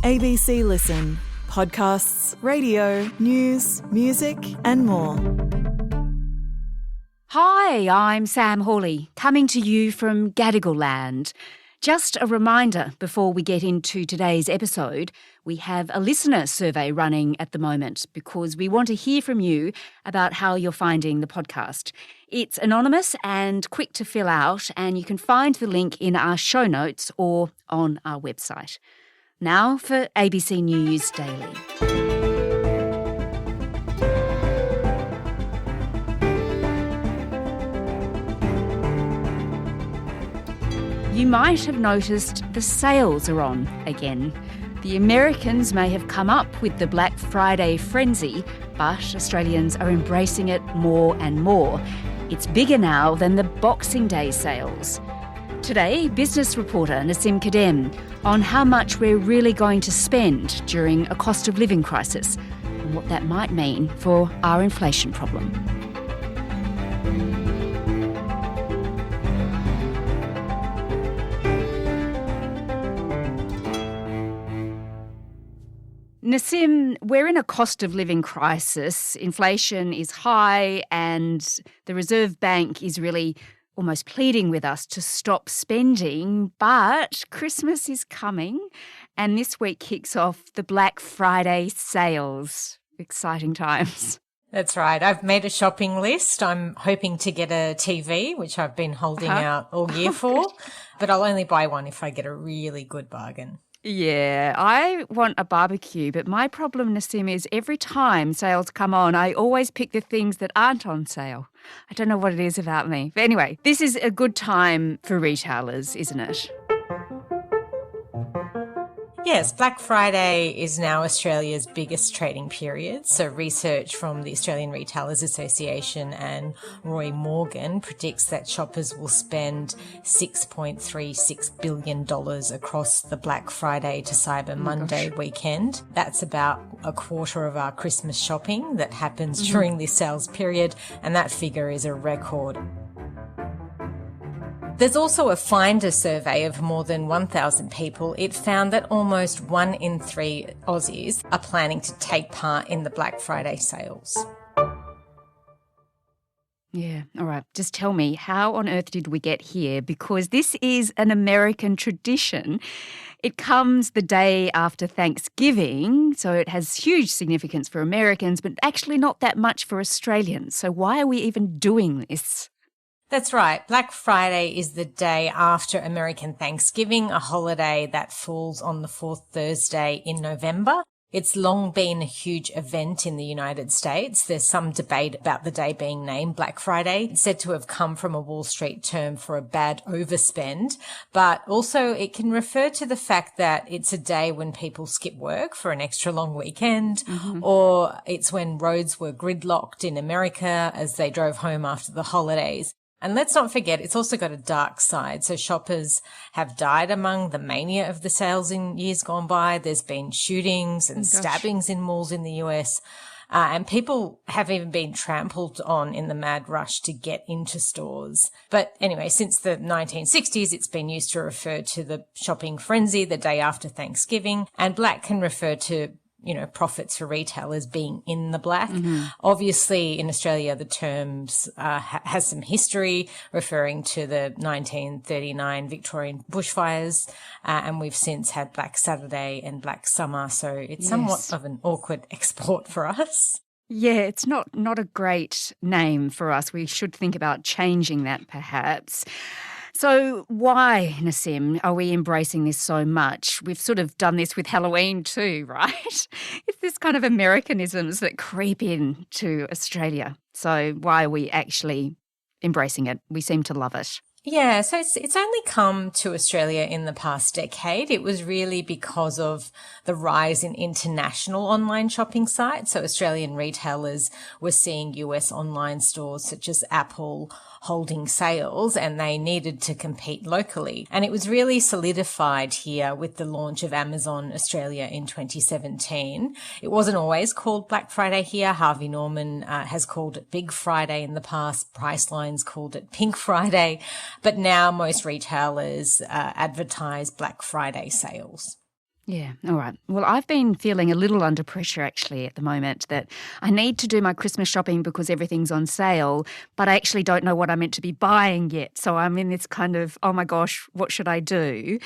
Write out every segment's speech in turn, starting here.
ABC Listen. Podcasts, radio, news, music and more. Hi, I'm Sam Hawley, coming to you from Gadigal Land. Just a reminder before we get into today's episode, we have a listener survey running at the moment because we want to hear from you about how you're finding the podcast. It's anonymous and quick to fill out, and you can find the link in our show notes or on our website. Now for ABC News Daily. You might have noticed the sales are on again. The Americans may have come up with the Black Friday frenzy, but Australians are embracing it more and more. It's bigger now than the Boxing Day sales. Today, business reporter Nassim Khadem on how much we're really going to spend during a cost of living crisis and what that might mean for our inflation problem. Nassim, we're in a cost of living crisis. Inflation is high and the Reserve Bank is really almost pleading with us to stop spending. But Christmas is coming and this week kicks off the Black Friday sales. Exciting times. That's right. I've made a shopping list. I'm hoping to get a TV, which I've been holding out all year for, but I'll only buy one if I get a really good bargain. Yeah, I want a barbecue, but my problem, Nassim, is every time sales come on, I always pick the things that aren't on sale. I don't know what it is about me. But anyway, this is a good time for retailers, isn't it? Yes, Black Friday is now Australia's biggest trading period. So research from the Australian Retailers Association and Roy Morgan predicts that shoppers will spend $6.36 billion across the Black Friday to Cyber Monday weekend. That's about a quarter of our Christmas shopping that happens during this sales period, and that figure is a record. There's also a Finder survey of more than 1,000 people. It found that almost 1 in 3 Aussies are planning to take part in the Black Friday sales. Yeah, all right. Just tell me, how on earth did we get here? Because this is an American tradition. It comes the day after Thanksgiving, so it has huge significance for Americans, but actually not that much for Australians. So why are we even doing this? That's right. Black Friday is the day after American Thanksgiving, a holiday that falls on the fourth Thursday in November. It's long been a huge event in the United States. There's some debate about the day being named Black Friday. It's said to have come from a Wall Street term for a bad overspend, but also it can refer to the fact that it's a day when people skip work for an extra long weekend, or it's when roads were gridlocked in America as they drove home after the holidays. And let's not forget, it's also got a dark side. So shoppers have died among the mania of the sales in years gone by. There's been shootings and stabbings in malls in the US. And people have even been trampled on in the mad rush to get into stores. But anyway, since the 1960s, it's been used to refer to the shopping frenzy the day after Thanksgiving. And black can refer to profits for retailers being in the black. Obviously, in Australia, the terms has some history referring to the 1939 Victorian bushfires, and we've since had Black Saturday and Black Summer, so it's somewhat of an awkward export for us. Yeah, it's not a great name for us. We should think about changing that perhaps. So why, Nassim, are we embracing this so much? We've sort of done this with Halloween too, right? It's this kind of Americanisms that creep in to Australia. So why are we actually embracing it? We seem to love it. Yeah, so it's only come to Australia in the past decade. It was really because of the rise in international online shopping sites. So Australian retailers were seeing US online stores such as Apple holding sales, and they needed to compete locally. And it was really solidified here with the launch of Amazon Australia in 2017. It wasn't always called Black Friday here. Harvey Norman has called it Big Friday in the past. Priceline's called it Pink Friday. But now most retailers advertise Black Friday sales. Yeah, all right. Well, I've been feeling a little under pressure actually at the moment that I need to do my Christmas shopping because everything's on sale, but I actually don't know what I'm meant to be buying yet. So I'm in this kind of, oh my gosh, what should I do?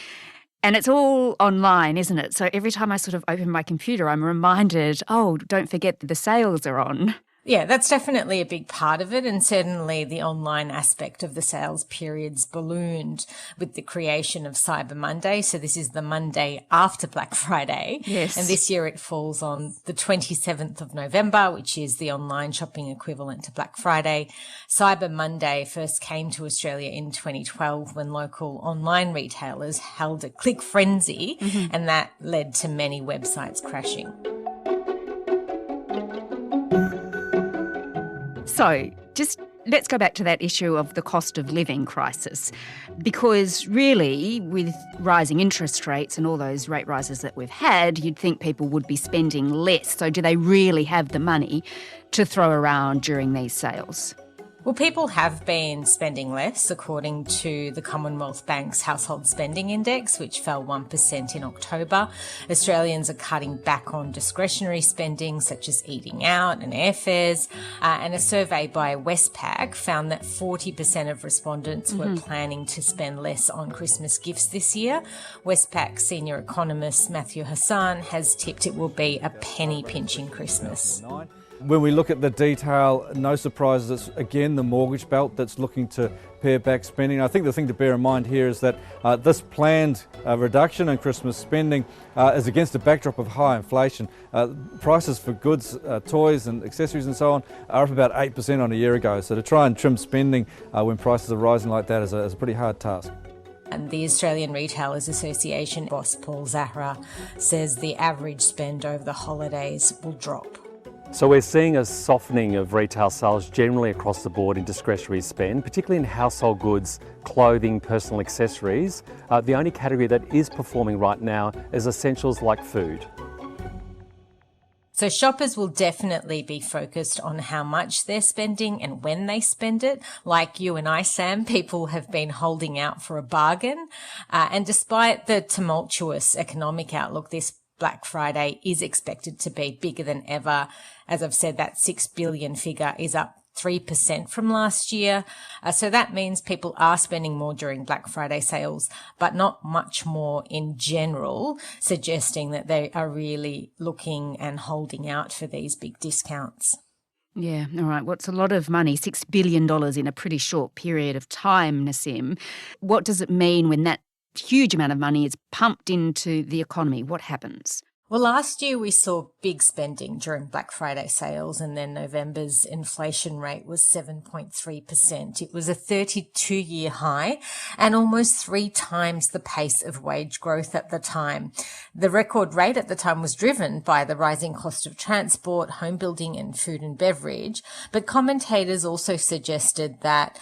And it's all online, isn't it? So every time I sort of open my computer, I'm reminded, oh, don't forget that the sales are on. Yeah, that's definitely a big part of it. And certainly the online aspect of the sales periods ballooned with the creation of Cyber Monday. So this is the Monday after Black Friday. Yes. And this year it falls on the 27th of November, which is the online shopping equivalent to Black Friday. Cyber Monday first came to Australia in 2012 when local online retailers held a click frenzy, and that led to many websites crashing. So just let's go back to that issue of the cost of living crisis, because really with rising interest rates and all those rate rises that we've had, you'd think people would be spending less. So do they really have the money to throw around during these sales? Well, people have been spending less, according to the Commonwealth Bank's Household Spending Index, which fell 1% in October. Australians are cutting back on discretionary spending, such as eating out and airfares. And a survey by Westpac found that 40% of respondents were planning to spend less on Christmas gifts this year. Westpac senior economist Matthew Hassan has tipped it will be a penny pinching Christmas. When we look at the detail, no surprises, it's again the mortgage belt that's looking to pare back spending. I think the thing to bear in mind here is that this planned reduction in Christmas spending is against a backdrop of high inflation. Prices for goods, toys and accessories and so on are up about 8% on a year ago. So to try and trim spending when prices are rising like that is a pretty hard task. And the Australian Retailers Association boss Paul Zahra says the average spend over the holidays will drop. So we're seeing a softening of retail sales generally across the board in discretionary spend, particularly in household goods, clothing, personal accessories. The only category that is performing right now is essentials like food. So shoppers will definitely be focused on how much they're spending and when they spend it. Like you and I, Sam, people have been holding out for a bargain. And despite the tumultuous economic outlook, this Black Friday is expected to be bigger than ever. As I've said, that 6 billion figure is up 3% from last year. So that means people are spending more during Black Friday sales, but not much more in general, suggesting that they are really looking and holding out for these big discounts. Yeah, all right. What's a lot of money, $6 billion in a pretty short period of time, Nassim. What does it mean when that huge amount of money is pumped into the economy? What happens? Well, last year we saw big spending during Black Friday sales, and then November's inflation rate was 7.3%. It was a 32-year high and almost 3 times the pace of wage growth at the time. The record rate at the time was driven by the rising cost of transport, home building and food and beverage, but commentators also suggested that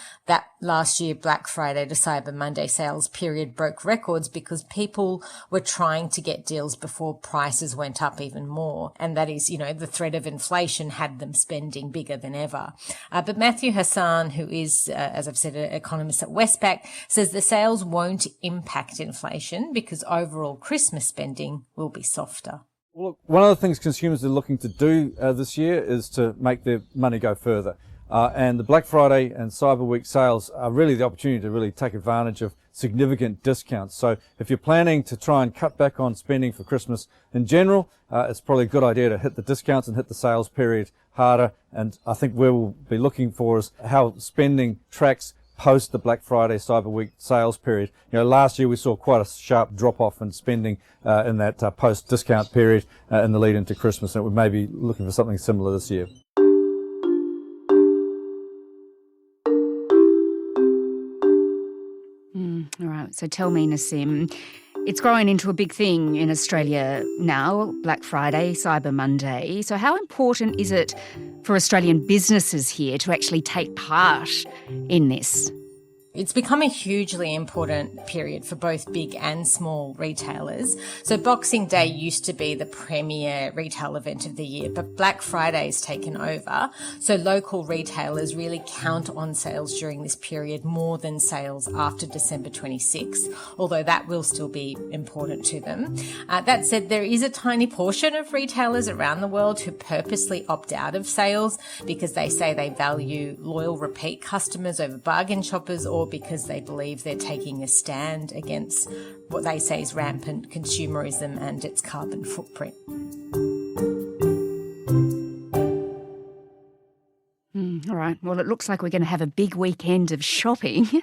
last year Black Friday to Cyber Monday sales period broke records because people were trying to get deals before prices went up even more. And that is, the threat of inflation had them spending bigger than ever. But Matthew Hassan, who is, as I've said, an economist at Westpac, says the sales won't impact inflation because overall Christmas spending will be softer. Well, look, one of the things consumers are looking to do this year is to make their money go further. And the Black Friday and Cyber Week sales are really the opportunity to really take advantage of significant discounts. So if you're planning to try and cut back on spending for Christmas in general, it's probably a good idea to hit the discounts and hit the sales period harder. And I think where we'll be looking for is how spending tracks post the Black Friday Cyber Week sales period. Last year we saw quite a sharp drop off in spending in that post discount period in the lead into Christmas, and we may be looking for something similar this year. All right, so tell me, Nassim, it's growing into a big thing in Australia now, Black Friday, Cyber Monday. So how important is it for Australian businesses here to actually take part in this? It's become a hugely important period for both big and small retailers. So Boxing Day used to be the premier retail event of the year, but Black Friday's taken over. So local retailers really count on sales during this period more than sales after December 26, although that will still be important to them. That said, there is a tiny portion of retailers around the world who purposely opt out of sales because they say they value loyal repeat customers over bargain shoppers, or because they believe they're taking a stand against what they say is rampant consumerism and its carbon footprint. All right, well, it looks like we're going to have a big weekend of shopping.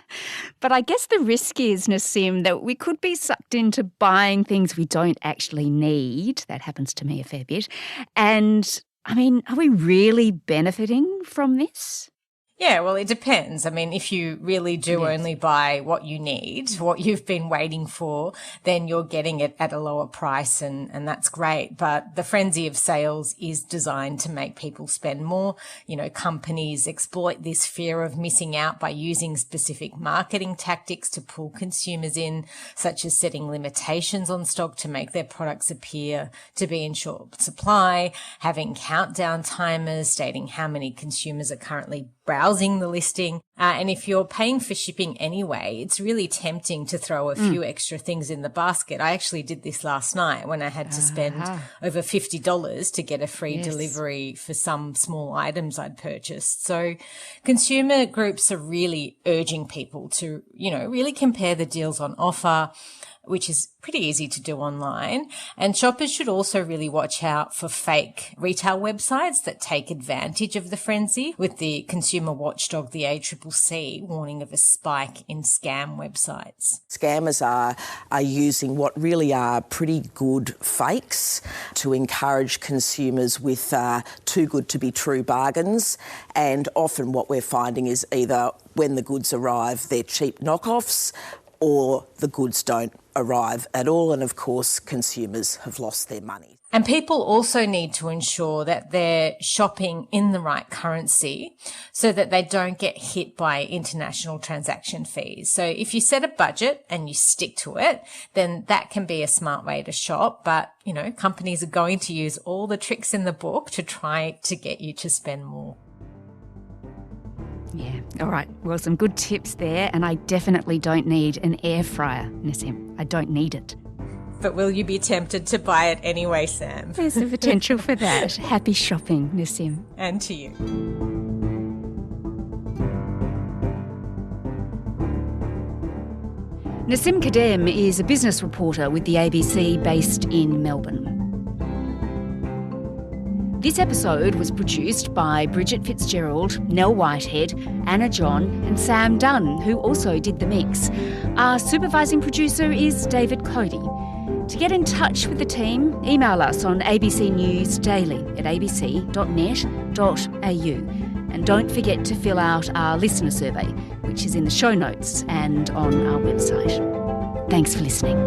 But I guess the risk is, Nassim, that we could be sucked into buying things we don't actually need. That happens to me a fair bit. And, I mean, are we really benefiting from this? Yeah, well, it depends. I mean, if you really do only buy what you need, what you've been waiting for, then you're getting it at a lower price, and that's great. But the frenzy of sales is designed to make people spend more. You know, companies exploit this fear of missing out by using specific marketing tactics to pull consumers in, such as setting limitations on stock to make their products appear to be in short supply, having countdown timers stating how many consumers are currently browsing the listing. And if you're paying for shipping anyway, it's really tempting to throw a few extra things in the basket. I actually did this last night when I had to spend over $50 to get a free delivery for some small items I'd purchased. So consumer groups are really urging people to, you know, really compare the deals on offer, which is pretty easy to do online. And shoppers should also really watch out for fake retail websites that take advantage of the frenzy, with the consumer watchdog, the ACCC, warning of a spike in scam websites. Scammers are using what really are pretty good fakes to encourage consumers with too good to be true bargains. And often what we're finding is either when the goods arrive, they're cheap knockoffs, or the goods don't arrive at all, and of course consumers have lost their money. And people also need to ensure that they're shopping in the right currency so that they don't get hit by international transaction fees. So if you set a budget and you stick to it, then that can be a smart way to shop. But, you know, companies are going to use all the tricks in the book to try to get you to spend more. Yeah, all right. Well, some good tips there, and I definitely don't need an air fryer, Nassim. I don't need it. But will you be tempted to buy it anyway, Sam? There's the potential for that. Happy shopping, Nassim. And to you. Nassim Khadem is a business reporter with the ABC based in Melbourne. This episode was produced by Bridget Fitzgerald, Nell Whitehead, Anna John and Sam Dunn, who also did the mix. Our supervising producer is David Cody. To get in touch with the team, email us on abcnewsdaily@abc.net.au. And don't forget to fill out our listener survey, which is in the show notes and on our website. Thanks for listening.